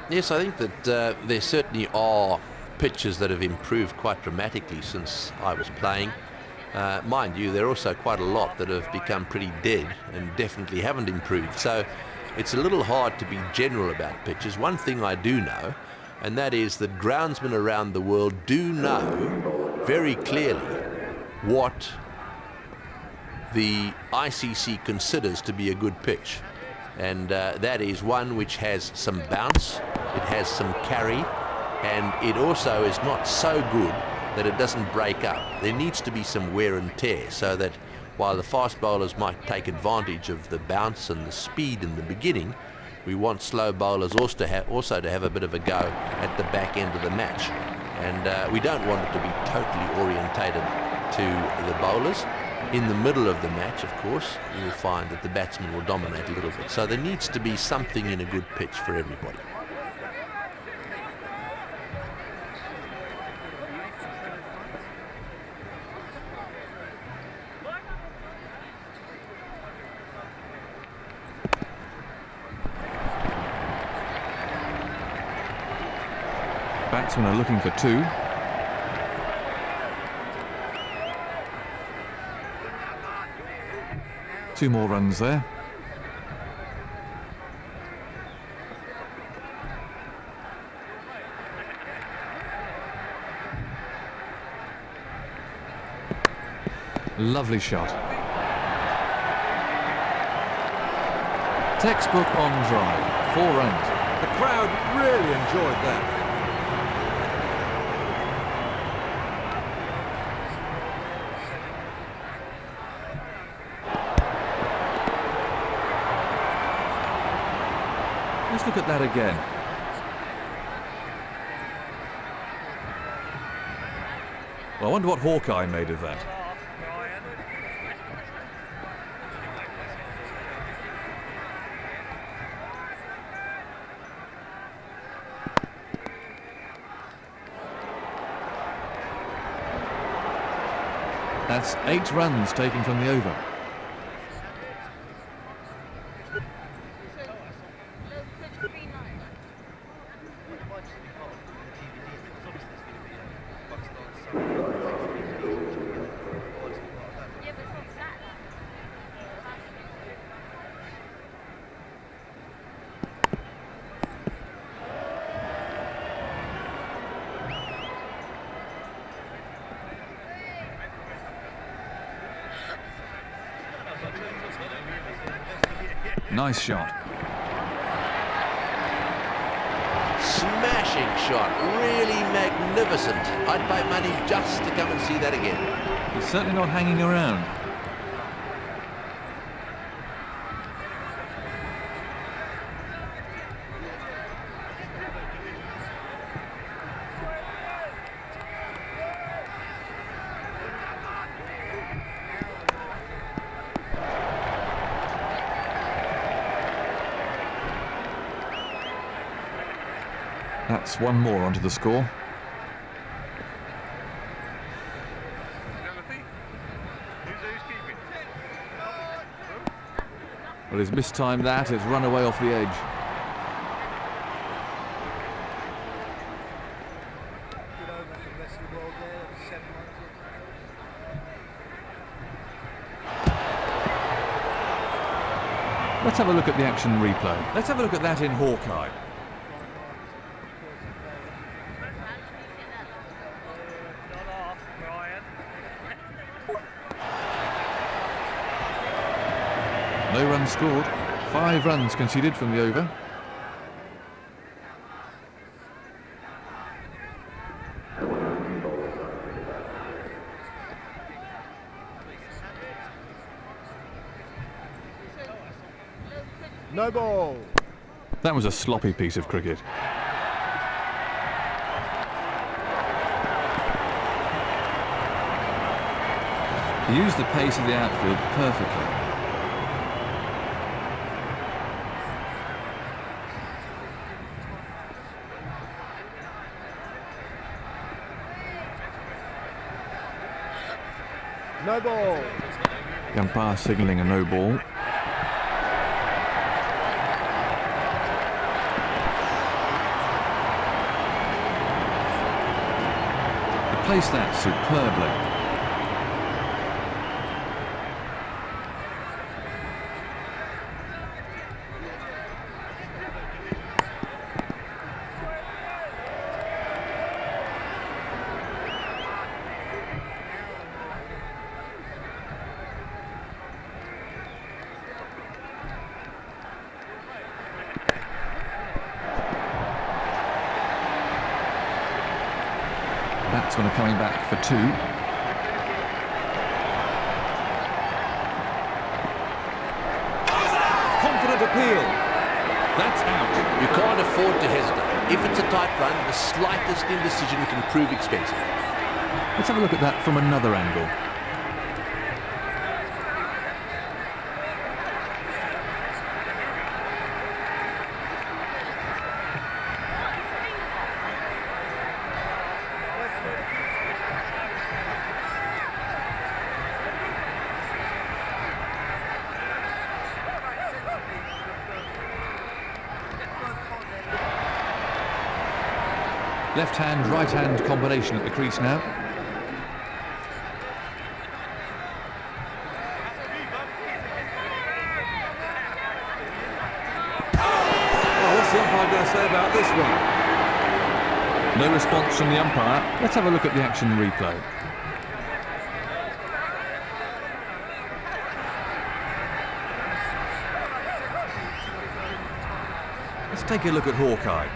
Yes, I think that there certainly are pitches that have improved quite dramatically since I was playing. Mind you, there are also quite a lot that have become pretty dead and definitely haven't improved. So it's a little hard to be general about pitches. One thing I do know, and that is that groundsmen around the world do know very clearly what the ICC considers to be a good pitch. And that is one which has some bounce, it has some carry, and it also is not so good that it doesn't break up. There needs to be some wear and tear, so that while the fast bowlers might take advantage of the bounce and the speed in the beginning, we want slow bowlers also to have a bit of a go at the back end of the match. And we don't want it to be totally orientated to the bowlers. In the middle of the match, of course, you'll find that the batsmen will dominate a little bit. So there needs to be something in a good pitch for everybody. Batsmen are looking for two. Two more runs there. Lovely shot. Textbook on drive. 4 runs. The crowd really enjoyed that. Let's look at that again. Well, I wonder what Hawkeye made of that. That's 8 runs taken from the over. Nice shot. Smashing shot, really magnificent. I'd pay money just to come and see that again. He's certainly not hanging around. That's 1 more onto the score. Well, he's mistimed that. It's run away off the edge. Let's have a look at the action replay. Let's have a look at that in Hawkeye. No runs scored. 5 runs conceded from the over. No ball. That was a sloppy piece of cricket. He used the pace of the outfield perfectly. No ball. The umpire signalling a no ball. Placed that superbly. Batsmen are coming back for 2. Confident appeal. That's out. You can't afford to hesitate. If it's a tight run, the slightest indecision can prove expensive. Let's have a look at that from another angle. Left-hand, right-hand combination at the crease now. Oh, what's the umpire going to say about this one? No response from the umpire. Let's have a look at the action replay. Let's take a look at Hawkeye.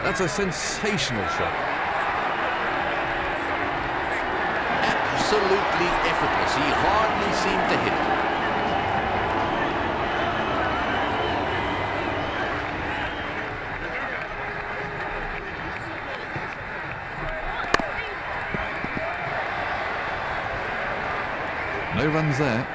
That's a sensational shot. Absolutely effortless. He hardly seemed to hit it. No runs there.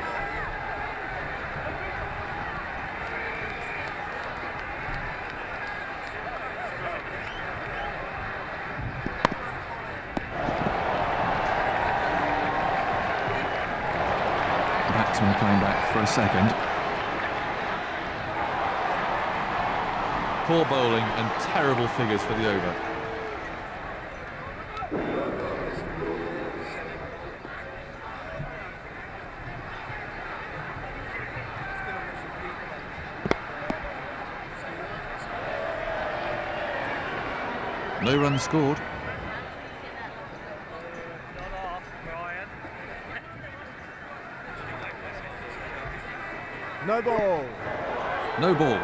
Batsmen coming back for a second. Poor bowling and terrible figures for the over. No runs scored. No ball. No ball.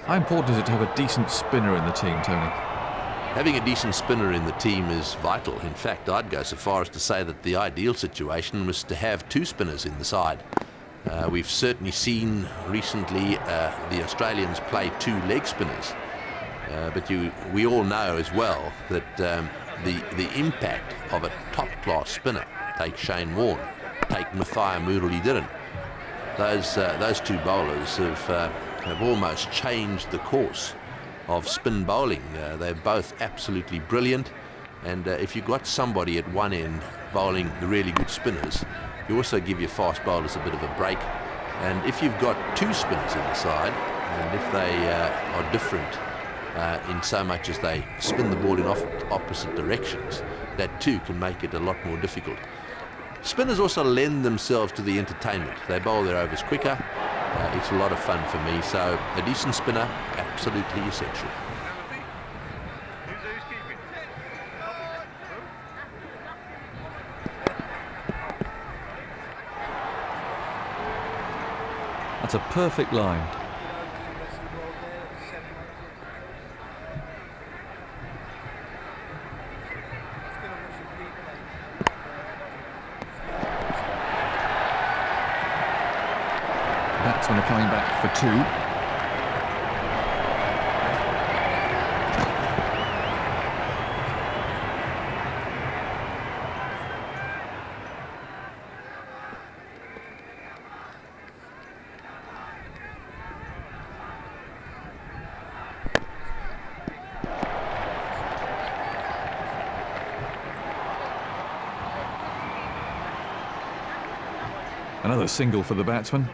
How important is it to have a decent spinner in the team, Tony? Having a decent spinner in the team is vital. In fact, I'd go so far as to say that the ideal situation was to have 2 spinners in the side. We've certainly seen recently the Australians play 2 leg spinners. But we all know as well that the impact of a top-class spinner, take Shane Warne, take Mathia Muralidharan, those 2 bowlers have almost changed the course of spin bowling. They're both absolutely brilliant, and if you've got somebody at one end bowling the really good spinners, you also give your fast bowlers a bit of a break. And if you've got 2 spinners in the side, and if they are different in so much as they spin the ball in opposite directions, that too can make it a lot more difficult. Spinners also lend themselves to the entertainment. They bowl their overs quicker. It's a lot of fun for me, so a decent spinner, absolutely essential. That's a perfect line. Batsmen are coming back for 2. Another single for the batsman.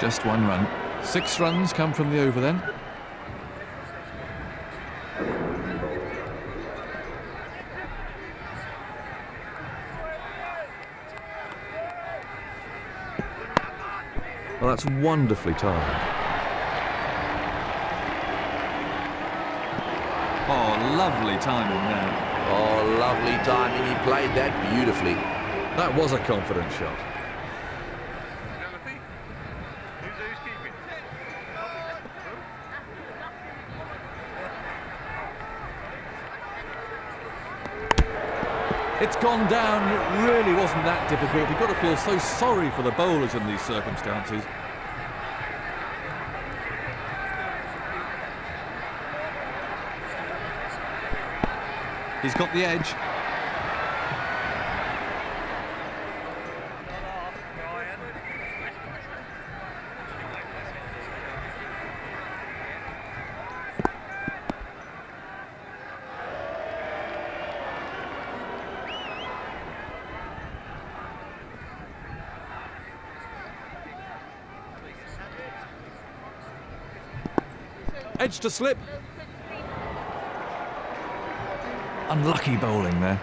Just one run. 6 runs come from the over then. Well, that's wonderfully timed. Oh, lovely timing there. Oh, lovely timing. He played that beautifully. That was a confident shot. It's gone down. It really wasn't that difficult. You've got to feel so sorry for the bowlers in these circumstances. He's got the edge. Edge to slip. Unlucky bowling there.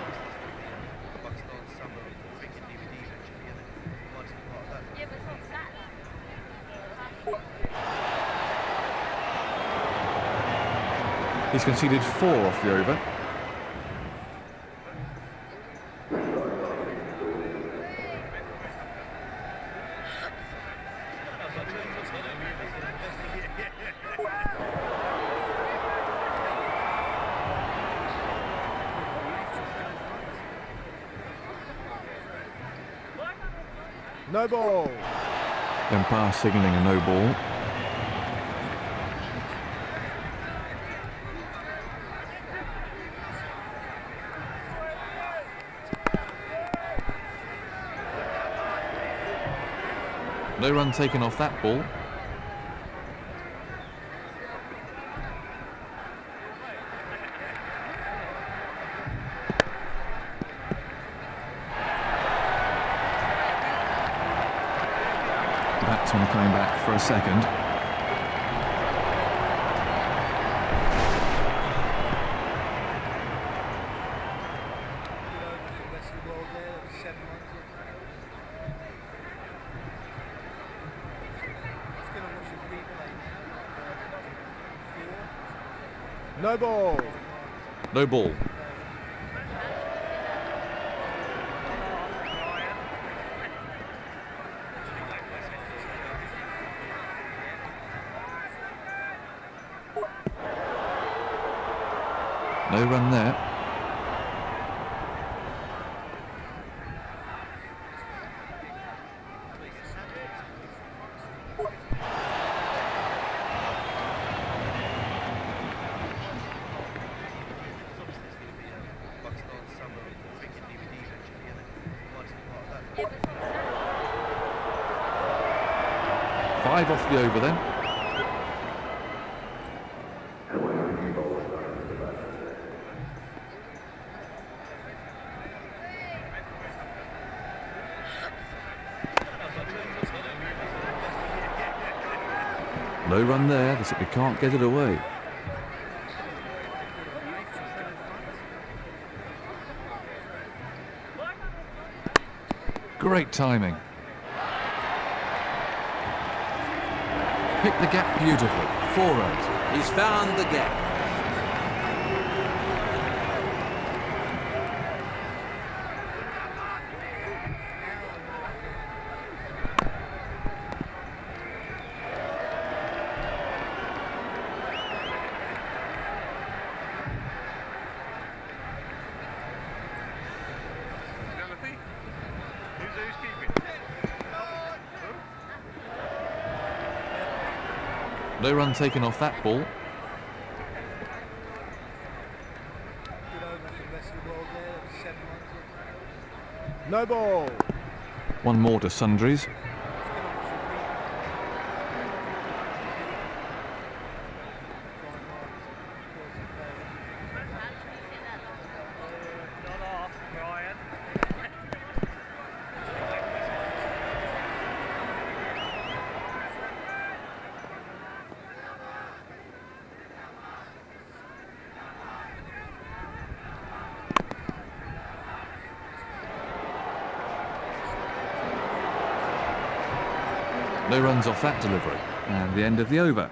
He's conceded 4 off the over. No ball. Umpire signalling a no ball. No run taken off that ball. Batsman coming back for a second. No ball. No ball. No run there. Five off the over then. No run there, they simply can't get it away. Great timing. Picked the gap beautifully. 4 runs. He's found the gap. No run taken off that ball. No ball. One more to Sundries. No runs off that delivery, and the end of the over.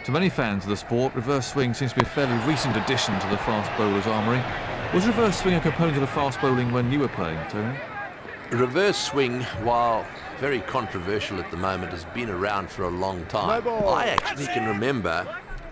To many fans of the sport, reverse swing seems to be a fairly recent addition to the fast bowler's armoury. Was reverse swing a component of the fast bowling when you were playing, Tony? Reverse swing, while very controversial at the moment, has been around for a long time. I actually can remember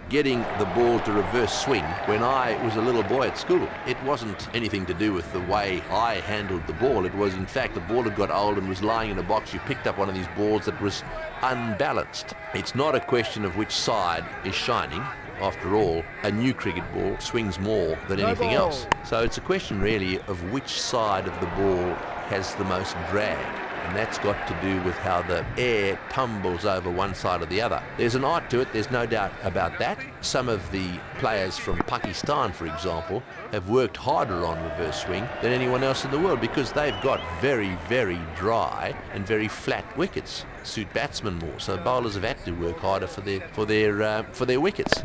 getting the ball to reverse swing when I was a little boy at school. It wasn't anything to do with the way I handled the ball. It was, in fact, the ball had got old and was lying in a box. You picked up one of these balls that was unbalanced. It's not a question of which side is shining. After all, a new cricket ball swings more than anything else. So it's a question really of which side of the ball has the most drag. And that's got to do with how the air tumbles over one side or the other. There's an art to it, there's no doubt about that. Some of the players from Pakistan, for example, have worked harder on reverse swing than anyone else in the world because they've got very, very dry and very flat wickets. Suit batsmen more, so bowlers have had to work harder for their wickets.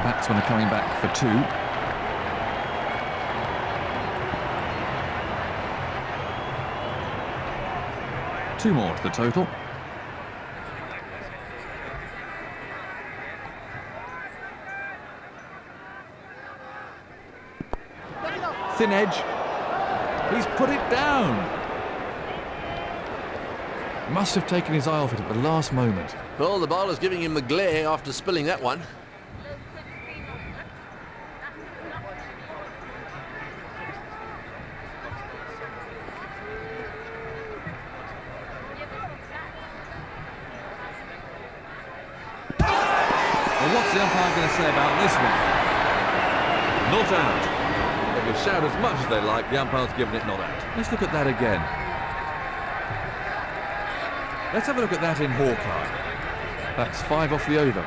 Batsmen are coming back for two. Two more to the total. Thin edge. He's put it down. Must have taken his eye off it at the last moment. Well, the bowler's giving him the glare after spilling that one. Well, what's the umpire going to say about this one? Not out. They can shout as much as they like, the umpire's given it not out. Let's look at that again. Let's have a look at that in Hawkeye. That's 5 off the over.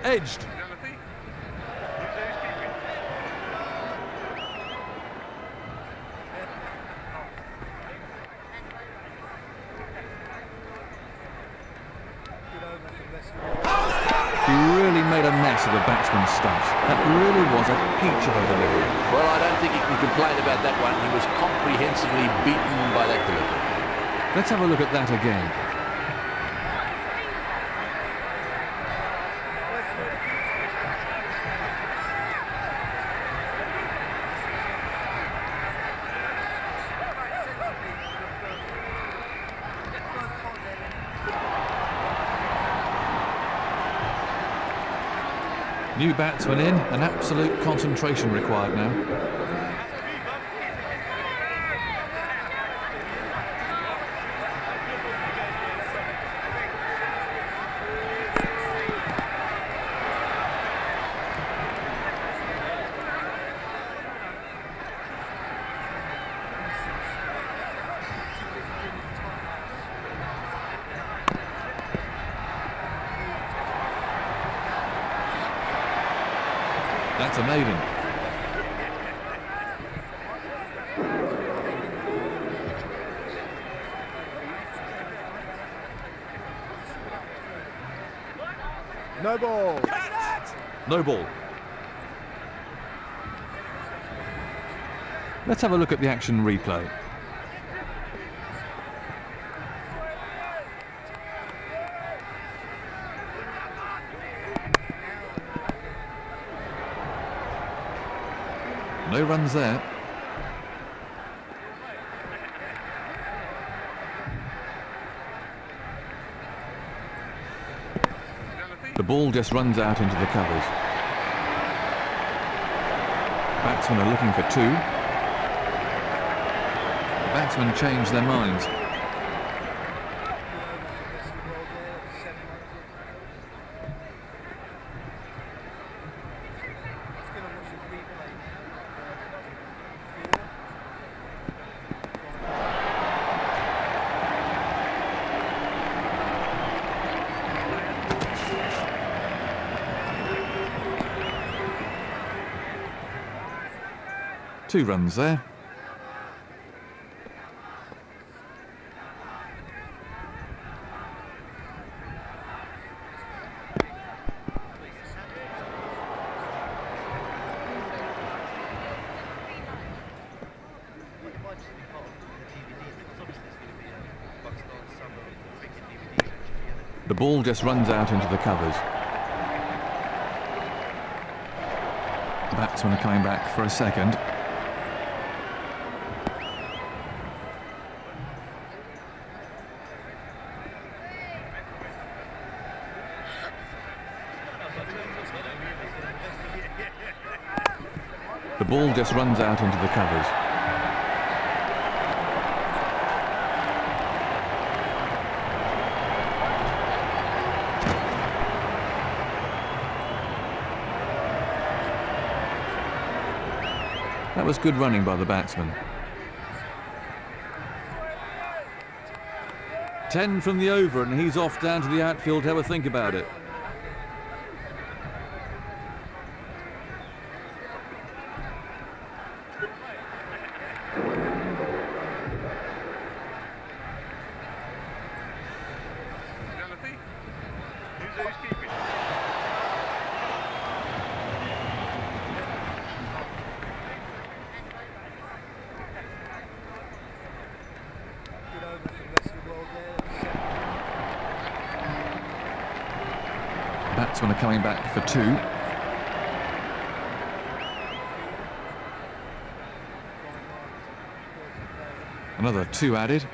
Edged. He really made a mess of the batsman's stuff. That really was a peach of a delivery. Well, I don't think you can complain about that one. He was comprehensively beaten by that delivery. Let's have a look at that again. New batsman in, and absolute concentration required now. That's a maiden. No ball. No ball. Let's have a look at the action replay. No runs there. The ball just runs out into the covers. Batsmen are looking for two. The batsmen change their minds. Two runs there. The ball just runs out into the covers. The batsmen are coming back for a second. The ball just runs out into the covers. That was good running by the batsman. 10 from the over, and he's off down to the outfield to have a think about it. Batsmen are coming back for two. Another two added.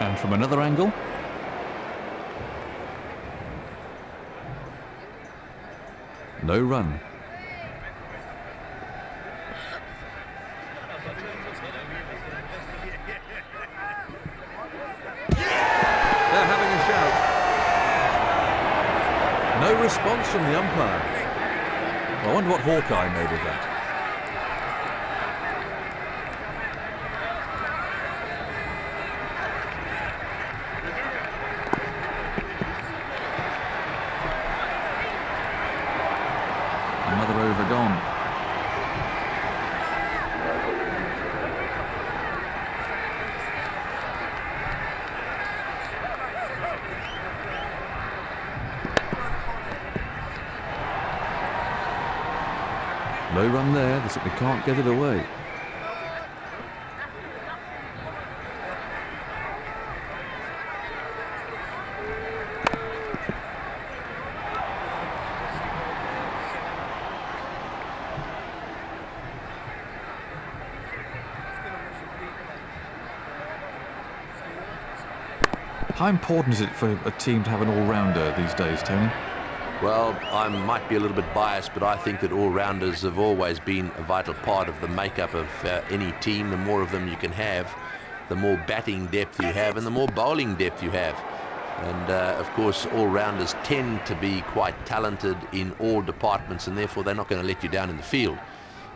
And from another angle. No run. They're having a shout. No response from the umpire. I wonder what Hawkeye made of that. Another over gone. No run there, they simply can't get it away. How important is it for a team to have an all-rounder these days, Tony? Well, I might be a little bit biased, but I think that all-rounders have always been a vital part of the makeup of any team. The more of them you can have, the more batting depth you have and the more bowling depth you have. And of course, all-rounders tend to be quite talented in all departments, and therefore they're not going to let you down in the field.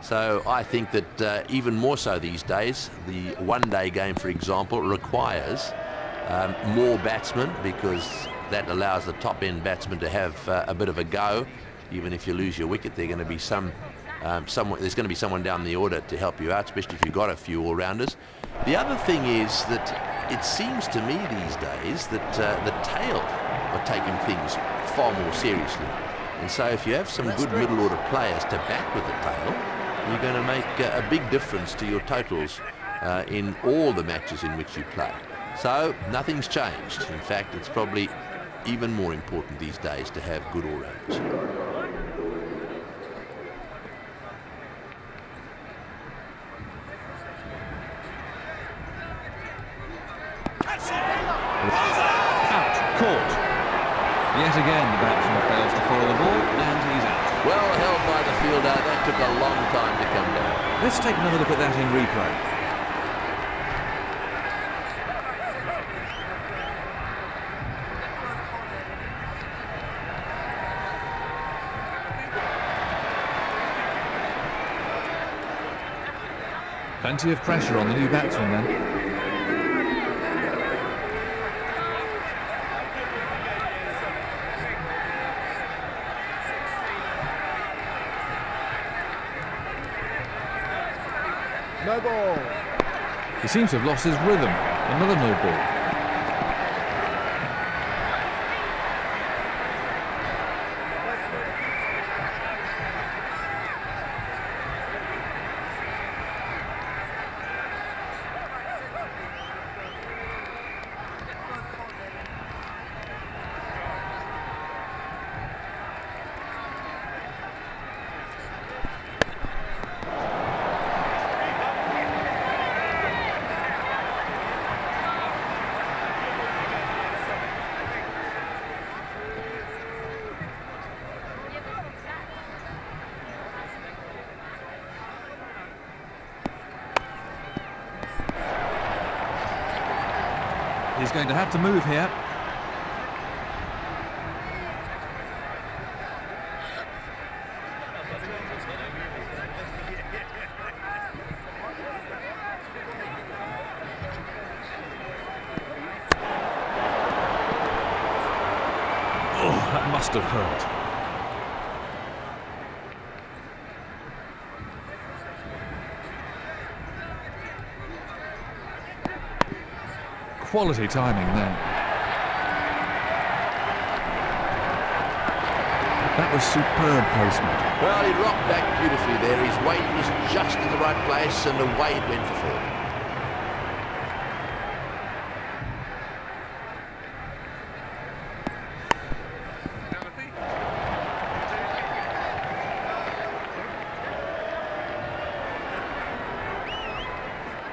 So I think that even more so these days, the one-day game, for example, requires more batsmen, because that allows the top-end batsmen to have a bit of a go. Even if you lose your wicket, there's going to be someone down the order to help you out, especially if you've got a few all-rounders. The other thing is that it seems to me these days that the tail are taking things far more seriously. And so if you have some good middle order players to back with the tail, you're going to make a big difference to your totals in all the matches in which you play. So nothing's changed. In fact, it's probably even more important these days to have good all-rounders. Out, caught. Yet again, the batsman fails to follow the ball, and he's out. Well held by the fielder. That took a long time to come down. Let's take another look at that in replay. Plenty of pressure on the new batsman then. No ball. He seems to have lost his rhythm. Another no ball. He's going to have to move here. Oh, that must have hurt. Quality timing there. That was superb placement. Well, he rocked back beautifully there. His weight was just in the right place, and away it went for four.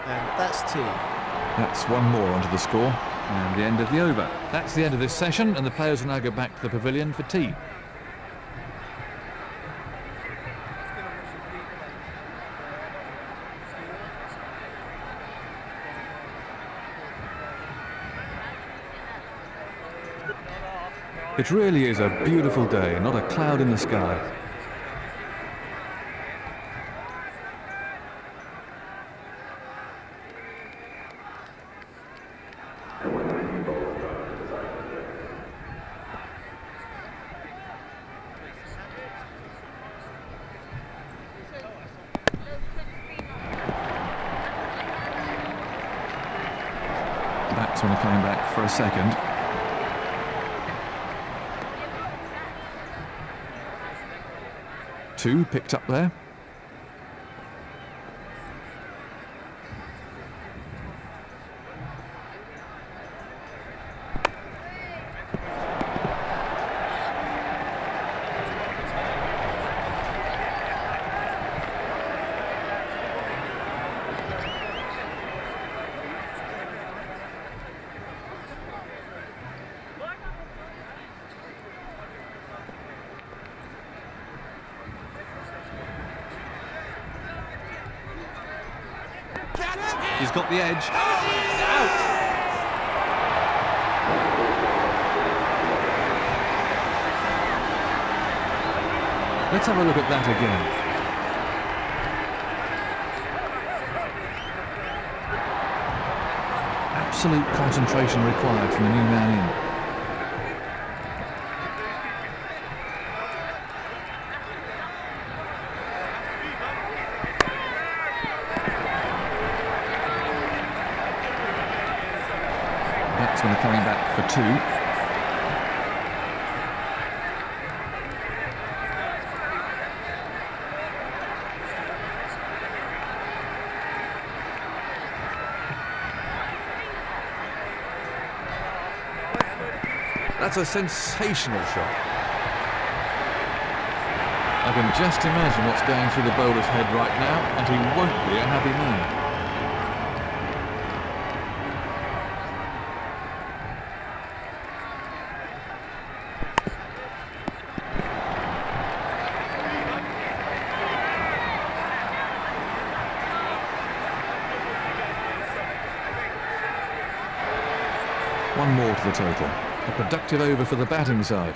And that's tea. That's one more onto the score, and the end of the over. That's the end of this session, and the players will now go back to the pavilion for tea. It really is a beautiful day, not a cloud in the sky. Batsmen are coming back for a second. Two picked up there. He's got the edge. Out! Let's have a look at that again. Absolute concentration required from the new man in. Batsmen are coming back for two. That's a sensational shot. I can just imagine what's going through the bowler's head right now, and he won't be a happy man. One more to the total. A productive over for the batting side.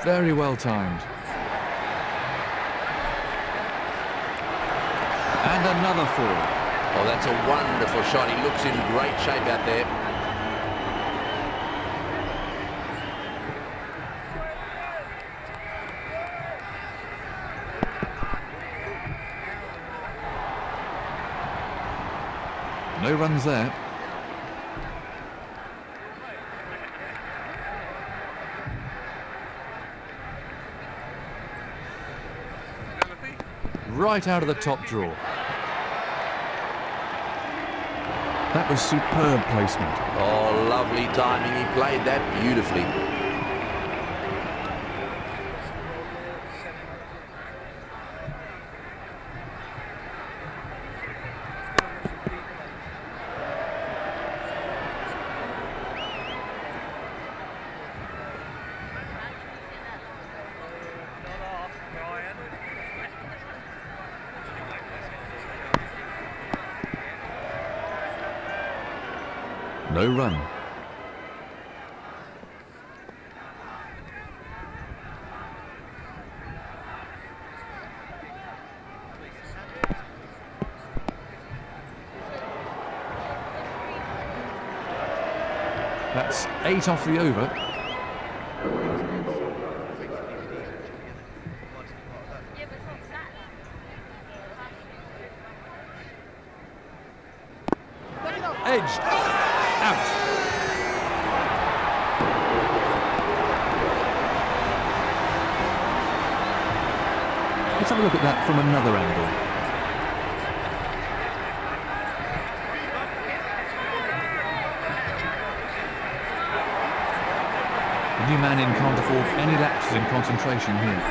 Very well timed. And another four. Oh, that's a wonderful shot. He looks in great shape out there. No runs there. Right out of the top drawer. That was superb placement. Oh, lovely timing. He played that beautifully. No run. That's 8 off the over. Edged. Out. Let's have a look at that from another angle. The new man in can't afford any lapses in concentration here.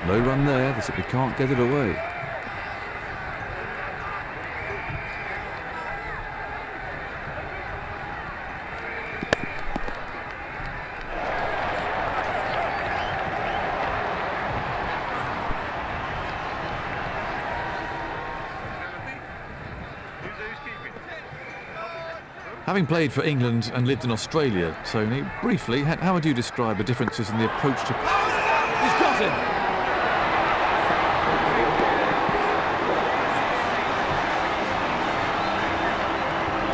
No run there, they simply can't get it away. Having played for England and lived in Australia, Tony, briefly, how would you describe the differences in the approach to... He's got him!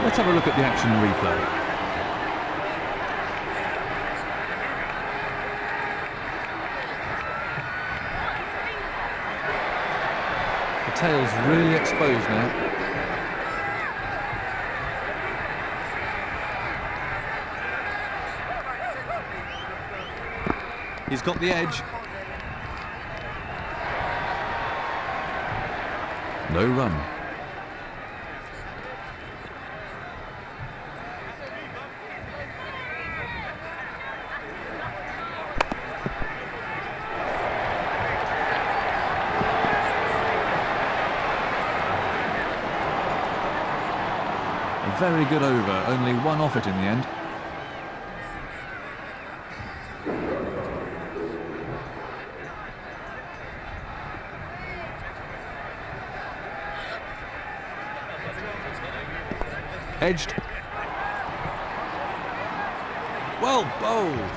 Let's have a look at the action replay. The tail's really exposed now. He's got the edge. No run. A very good over, only one off it in the end. Edged. Well bowled.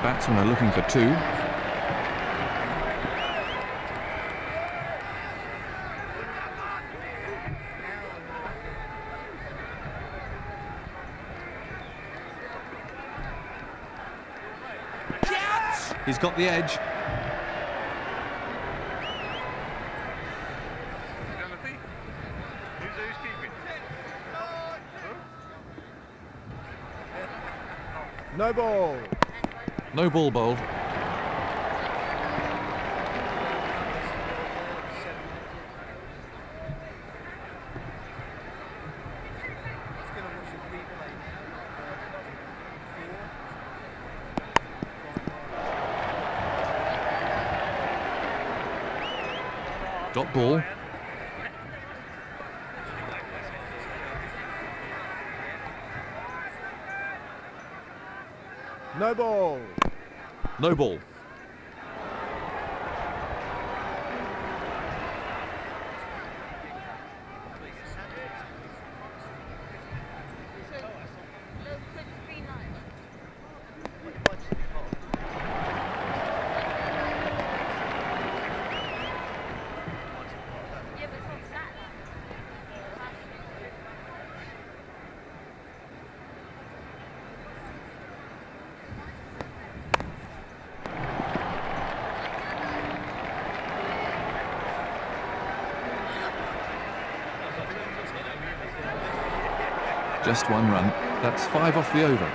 Batsmen are looking for two. He's got the edge. No ball. No ball bowled. Dot ball. No ball. No ball. Just one run. That's 5 off the over.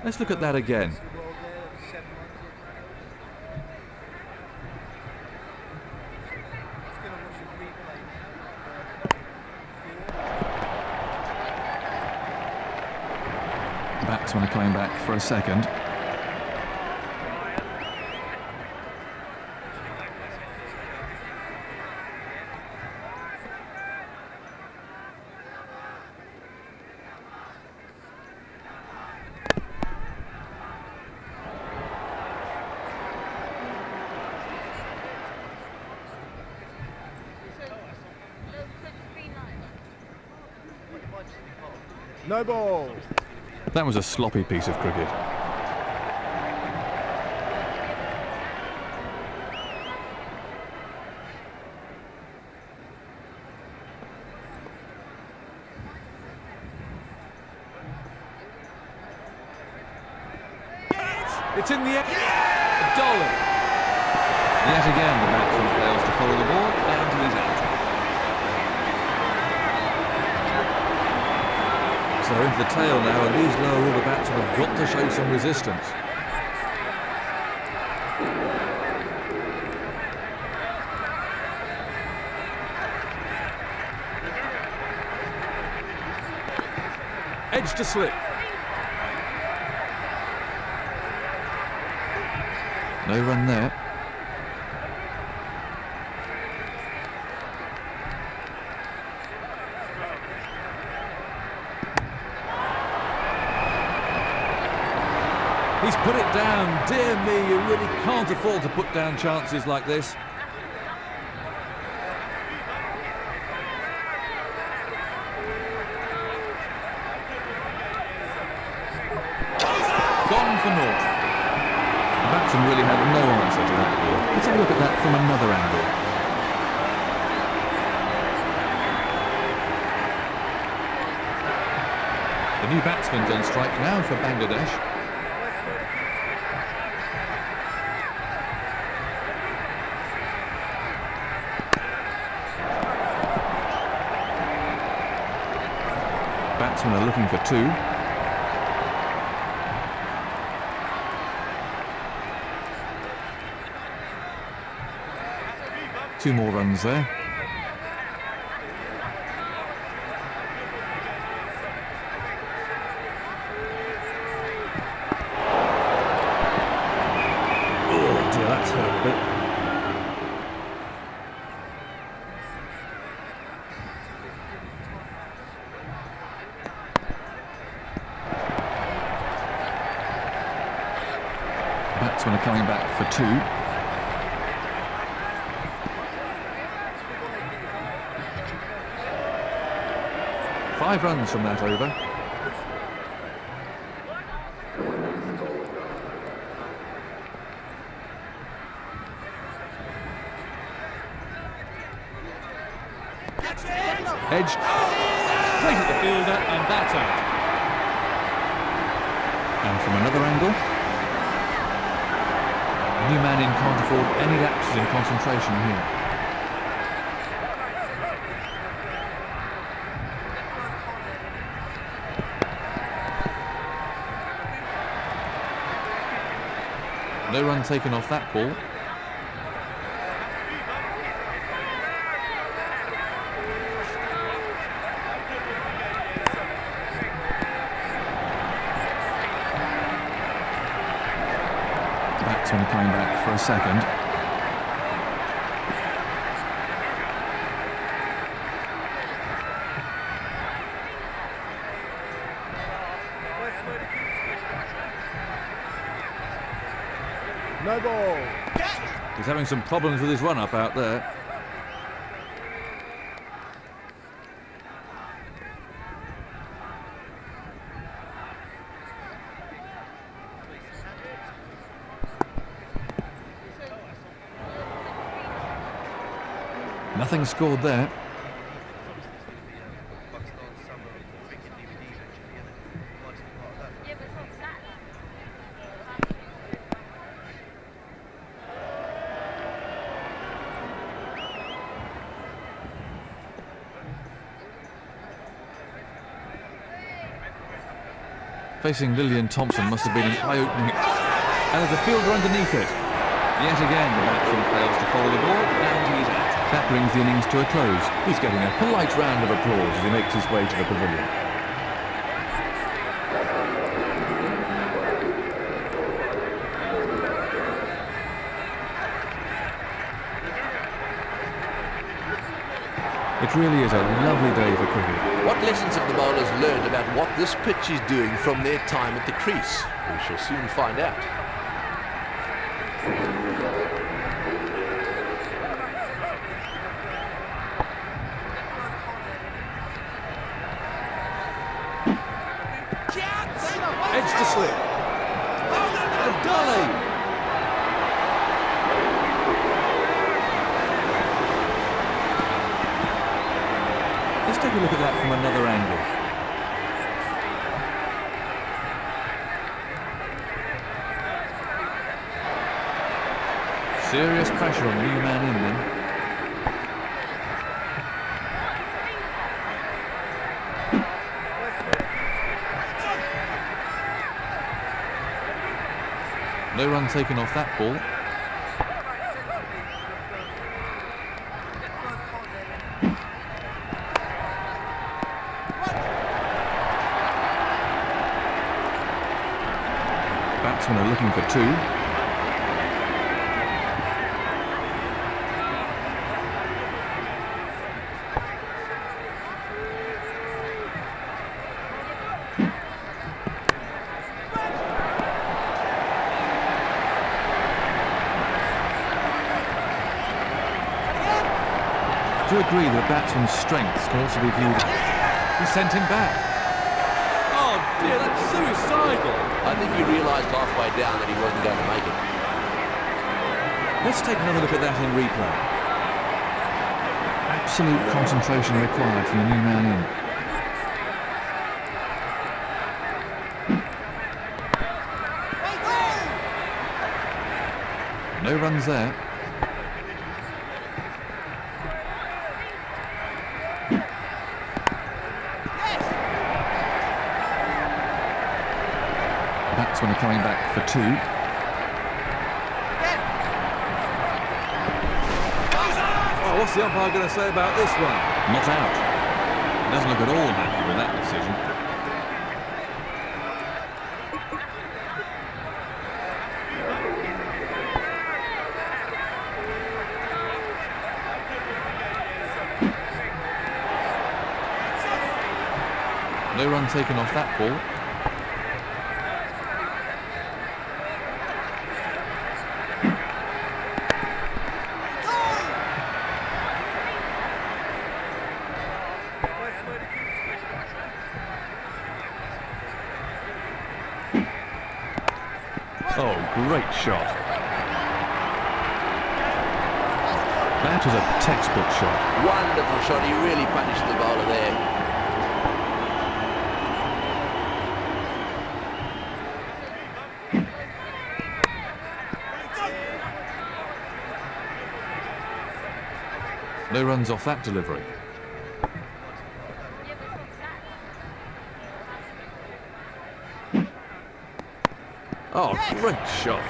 Let's look at that again. Batsmen are coming back for a second. No ball. That was a sloppy piece of cricket. It's in the air. Dolly. Yet again, the batsman fails to follow the ball down to his out. so into the tail now, and these lower order batsmen have got to show some resistance. Edge to slip. No run there. He's put it down. Dear me, you really can't afford to put down chances like this. Gone for naught. The batsman really had no answer to that ball. Let's have a look at that from another angle. The new batsman's on strike now for Bangladesh. Batsmen are looking for two. Two more runs there. Oh dear, that's hurt a bit. Batsmen are coming back for two. Five runs from that over. Edge. Straight at the fielder, and that's out. And from another angle. The new man in can't afford any lapses in concentration here. No run taken off that ball. Batsman coming back for a second. No ball. He's having some problems with his run-up out there. Nothing scored there. Facing Lillian Thompson must have been an eye-opening. And there's a fielder underneath it. Yet again, the batsman fails to follow the ball, and he's out. That brings the innings to a close. He's getting a polite round of applause as he makes his way to the pavilion. It really is a lovely day for cricket. What lessons have the bowlers learned about what this pitch is doing from their time at the crease? We shall soon find out. Edge to slip. And Dolly. Let's take a look at that from another angle. Serious pressure on the new man in then. No run taken off that ball. Batsmen are looking for two. To agree that a batsman's strengths can also be viewed. He sent him back. Oh dear, that's suicidal. I think he realised halfway down that he wasn't going to make it. Let's take another look at that in replay. Absolute concentration required from the new man in. No runs there. Batsmen are coming back for two. Oh, what's the umpire going to say about this one? Not out. He doesn't look at all happy with that decision. No run taken off that ball. Oh, great shot. That is a textbook shot. Wonderful shot. He really punished the bowler there. No runs off that delivery. Oh, great shot.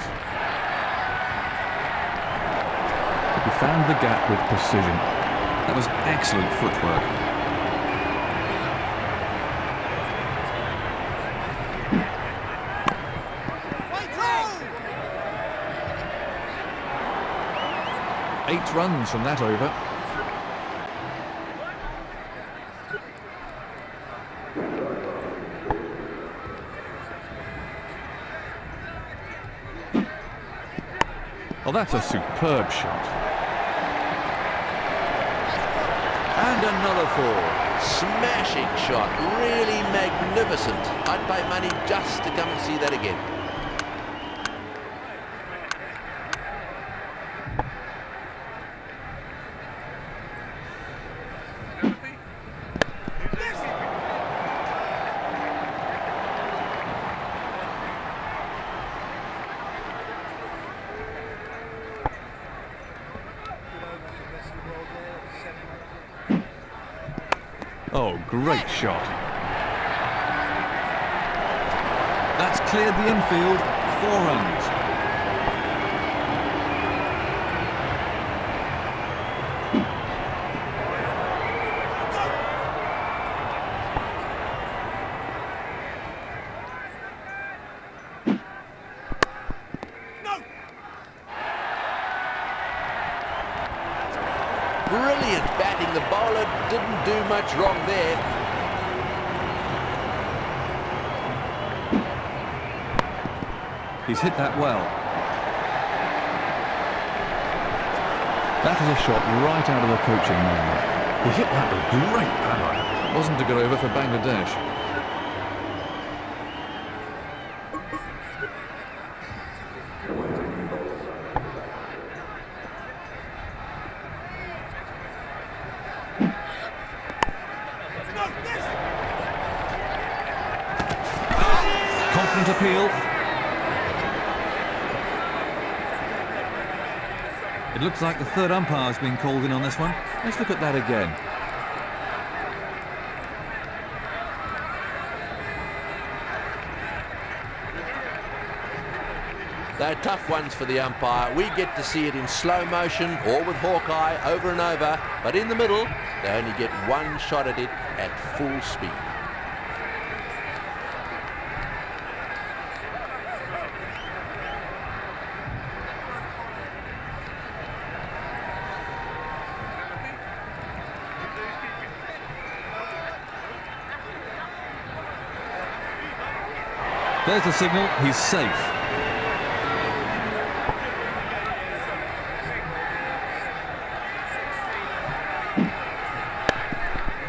He found the gap with precision. That was excellent footwork. Eight runs from that over. Oh, that's a superb shot. And another four. Smashing shot. Really magnificent. I'd pay money just to come and see that again. Oh, great shot. That's cleared the infield. 4 runs. Brilliant batting. The bowler didn't do much wrong there. He's hit that well. That is a shot right out of the coaching manual. He hit that with great power. Wasn't to go over for Bangladesh. Confident appeal. It looks like the third umpire's been called in on this one. Let's look at that again. They're tough ones for the umpire. We get to see it in slow motion or with Hawkeye over and over, but in the middle, they only get one shot at it at full speed. There's the signal, he's safe.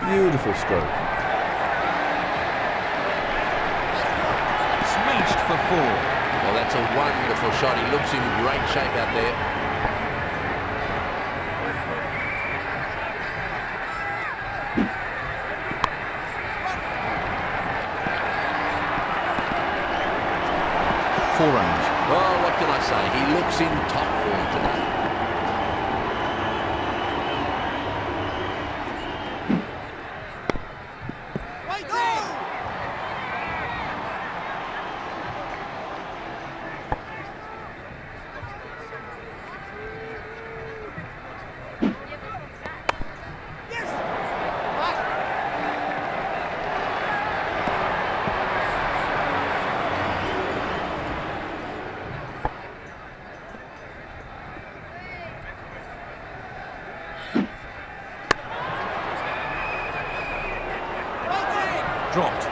Beautiful stroke. Smashed for 4. Well, that's a wonderful shot. He looks in great shape out there. Four rounds. Well, what can I say? He looks in top form today. Dropped.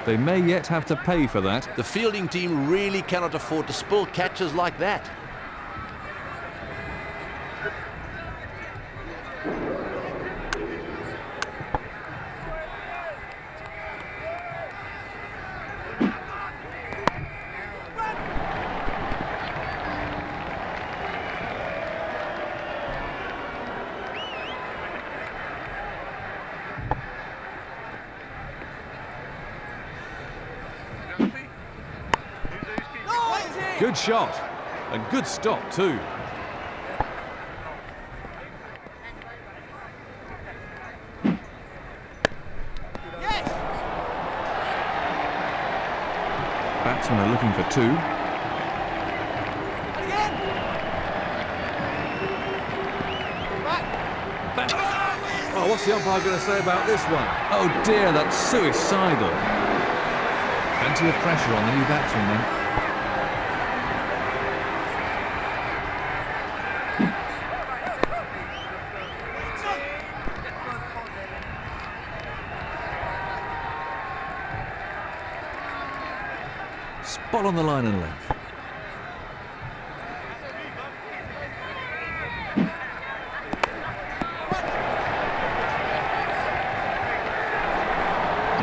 They may yet have to pay for that. The fielding team really cannot afford to spoil catches like that. Good shot. And good stop too. Batsmen are looking for 2. Oh, what's the umpire going to say about this one? Oh dear, that's suicidal. Plenty of pressure on the new batsman then. Spot on the line and length.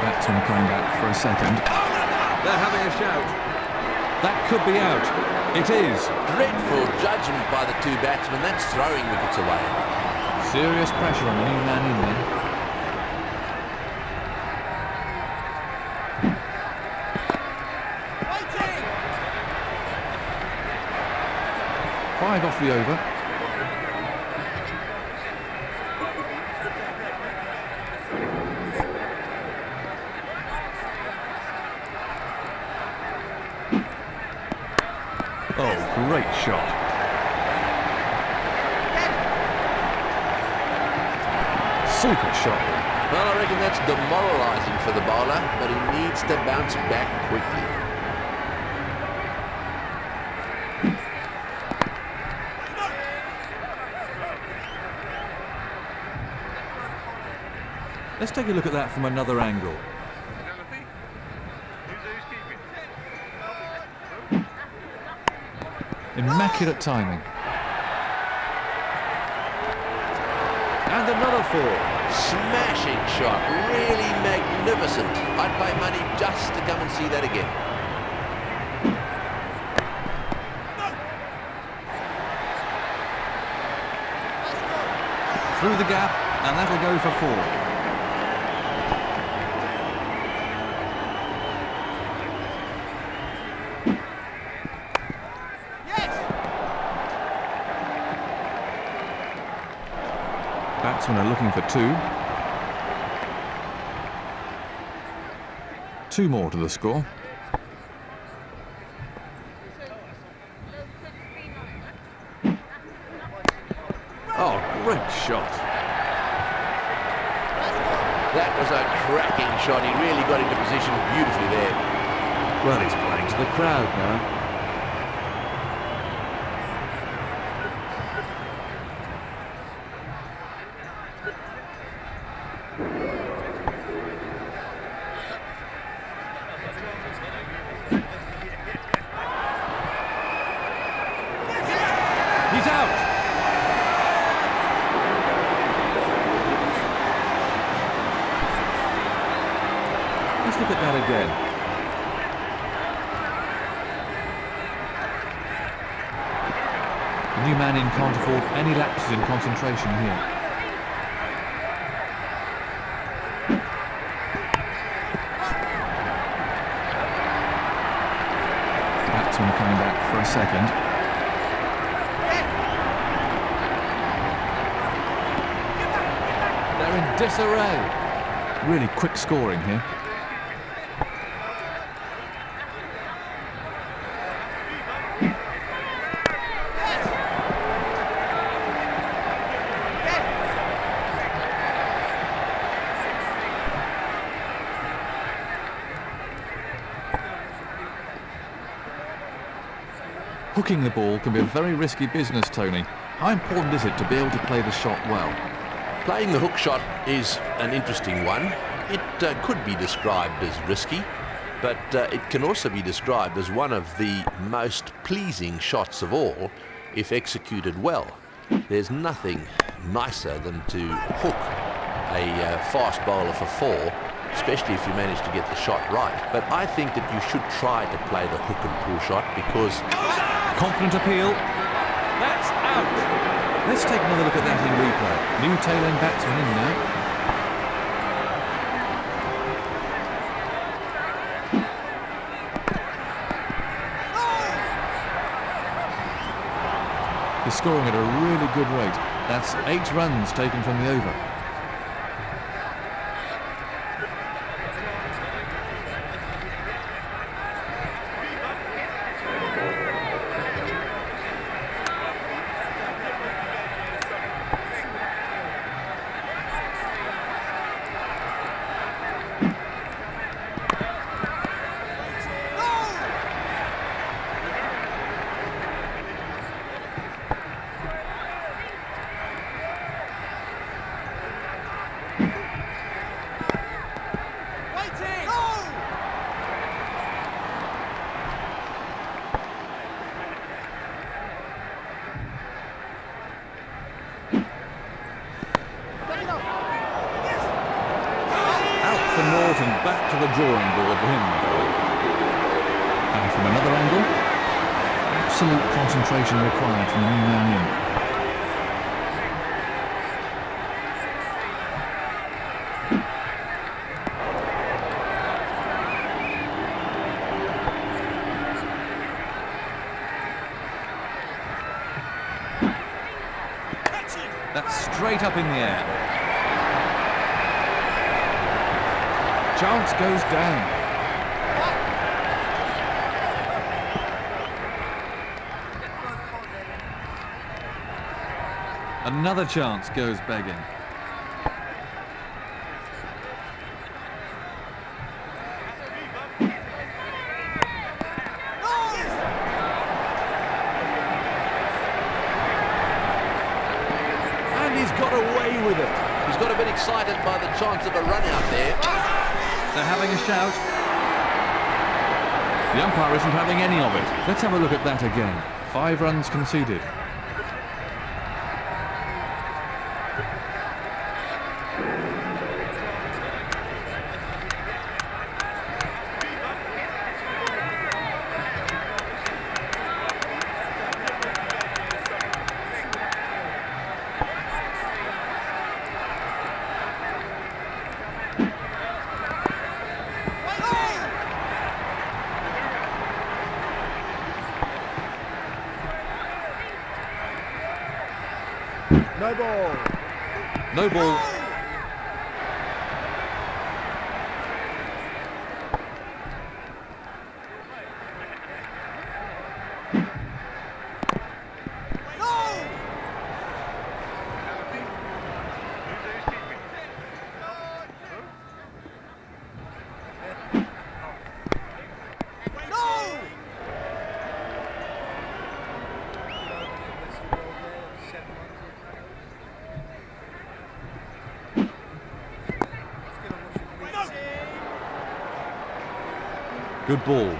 Batsman coming back for a second. They're having a shout. That could be out. It is. Dreadful judgment by the 2 batsmen. That's throwing wickets away. Serious pressure on the new man in there. Five off the over. Oh, great shot. Super shot. Well, I reckon that's demoralising for the bowler, but he needs to bounce back quickly. Let's take a look at that from another angle. Immaculate timing. And another 4. Smashing shot, really magnificent. I'd pay money just to come and see that again. Through the gap, and that'll go for 4. Batsmen are looking for 2. 2 more to the score. Oh, great shot. That was a cracking shot. He really got into position beautifully there. Well, he's playing to the crowd now. He's out. Let's look at that again. The new man in can't afford any lapses in concentration here. Batsman coming back for a second. They're in disarray. Really quick scoring here. Hooking the ball can be a very risky business, Tony. How important is it to be able to play the shot well? Playing the hook shot is an interesting one. It could be described as risky, but it can also be described as one of the most pleasing shots of all if executed well. There's nothing nicer than to hook a fast bowler for 4, especially if you manage to get the shot right. But I think that you should try to play the hook and pull shot because... Confident appeal. That's out. Let's take another look at that in replay. New tail-end batsman in now. He's scoring at a really good rate. That's 8 runs taken from the over. And back to the drawing board for him. And from another angle, absolute concentration required from the new man in. That's straight up in the air. Chance goes down. Another chance goes begging. And he's got away with it. He's got a bit excited by the chance of a run out there. They're having a shout. The umpire isn't having any of it. Let's have a look at that again. 5 runs conceded. No ball. No ball. Good ball.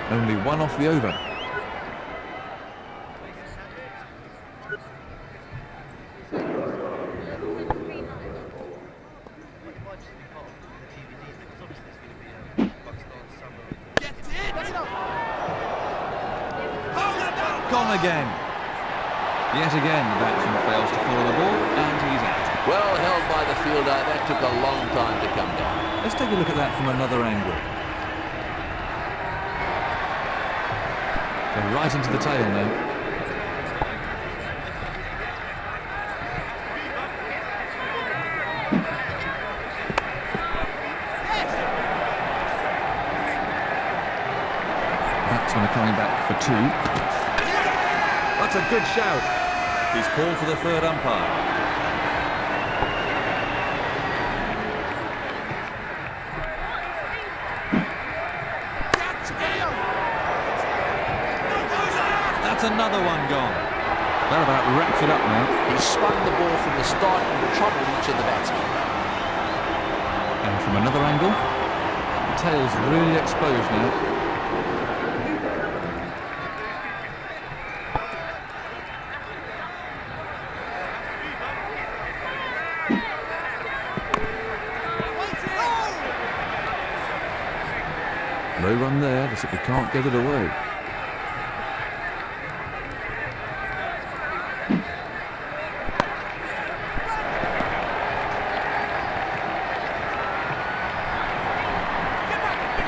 Only one off the over. Gone again. Yet again, the batsman fails to follow the ball, and he's out. Well held by the fielder. That took a long time to come down. Let's take a look at that from another angle. So right into the tail now. Batsmen are coming back for two. That's a good shout. He's called for the third umpire. That's another one gone. That about wraps it up now. He spun the ball from the start and troubled each of the batsmen. And from another angle, the tail's really exposed now. No run there, the City can't get it away.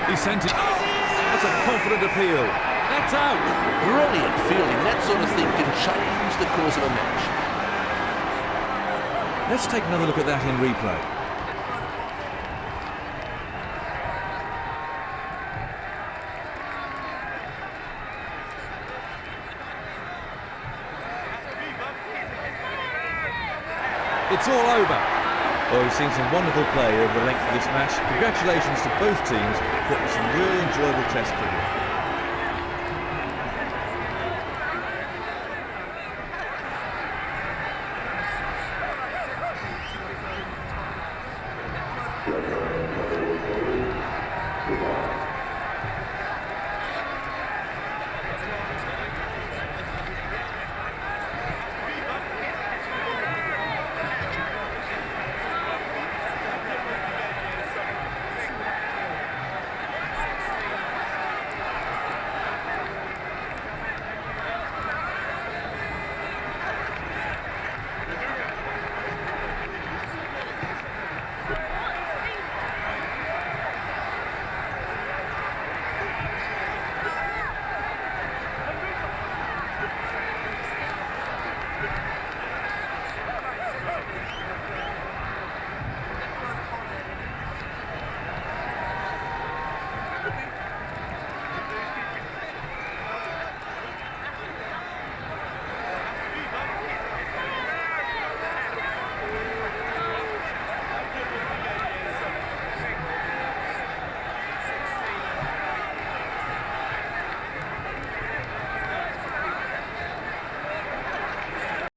He sent it. That's a confident appeal. That's out. Brilliant fielding. That sort of thing can change the course of a match. Let's take another look at that in replay. It's all over. Well, we've seen some wonderful play over the length of this match. Congratulations to both teams. Put some really enjoyable test cricket.